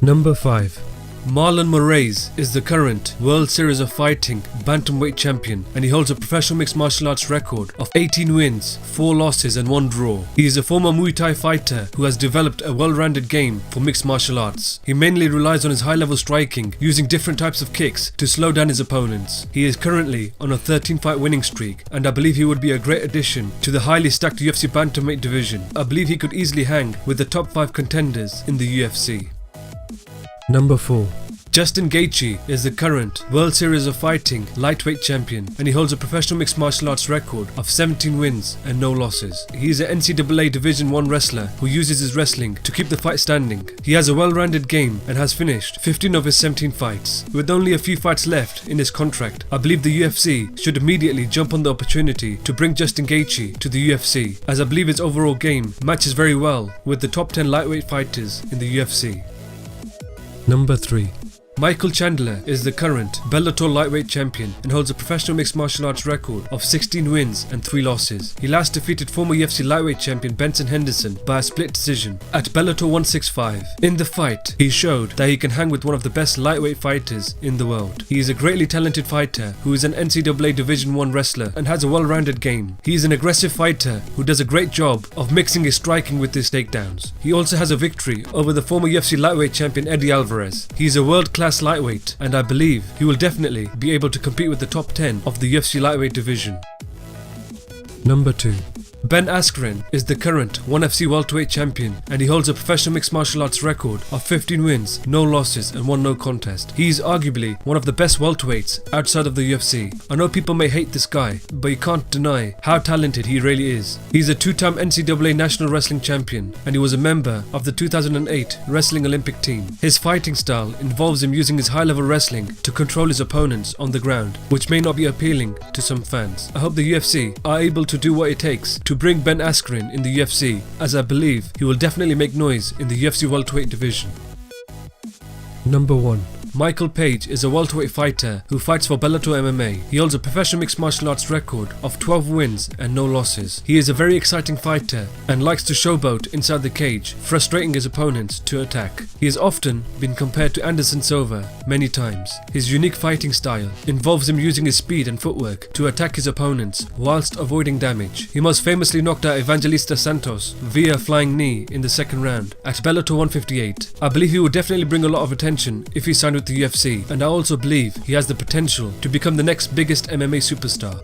Number 5. Marlon Moraes is the current World Series of Fighting Bantamweight champion, and he holds a professional mixed martial arts record of 18 wins, 4 losses and 1 draw. He is a former Muay Thai fighter who has developed a well-rounded game for mixed martial arts. He mainly relies on his high-level striking, using different types of kicks to slow down his opponents. He is currently on a 13-fight winning streak, and I believe he would be a great addition to the highly stacked UFC Bantamweight division. I believe he could easily hang with the top 5 contenders in the UFC. Number 4. Justin Gaethje is the current World Series of Fighting lightweight champion, and he holds a professional mixed martial arts record of 17 wins and no losses. He is an NCAA Division I wrestler who uses his wrestling to keep the fight standing. He has a well-rounded game and has finished 15 of his 17 fights. With only a few fights left in his contract, I believe the UFC should immediately jump on the opportunity to bring Justin Gaethje to the UFC, as I believe his overall game matches very well with the top 10 lightweight fighters in the UFC. Number 3. Michael Chandler is the current Bellator lightweight champion and holds a professional mixed martial arts record of 16 wins and 3 losses. He last defeated former UFC lightweight champion Benson Henderson by a split decision at Bellator 165. In the fight, he showed that he can hang with one of the best lightweight fighters in the world. He is a greatly talented fighter who is an NCAA Division I wrestler and has a well-rounded game. He is an aggressive fighter who does a great job of mixing his striking with his takedowns. He also has a victory over the former UFC lightweight champion Eddie Alvarez. He is a world-class lightweight, and I believe he will definitely be able to compete with the top 10 of the UFC lightweight division. Number 2. Ben Askren is the current ONE FC welterweight champion, and he holds a professional mixed martial arts record of 15 wins, no losses and 1 no contest. He is arguably one of the best welterweights outside of the UFC. I know people may hate this guy, but you can't deny how talented he really is. He's a 2-time NCAA National Wrestling Champion, and he was a member of the 2008 Wrestling Olympic team. His fighting style involves him using his high-level wrestling to control his opponents on the ground, which may not be appealing to some fans. I hope the UFC are able to do what it takes to bring Ben Askren in the UFC, as I believe he will definitely make noise in the UFC welterweight division. Number 1. Michael Page is a welterweight fighter who fights for Bellator MMA. He holds a professional mixed martial arts record of 12 wins and no losses. He is a very exciting fighter and likes to showboat inside the cage, frustrating his opponents to attack. He has often been compared to Anderson Silva many times. His unique fighting style involves him using his speed and footwork to attack his opponents whilst avoiding damage. He most famously knocked out Evangelista Santos via a flying knee in the 2nd round at Bellator 158. I believe he would definitely bring a lot of attention if he signed with the UFC, and I also believe he has the potential to become the next biggest MMA superstar.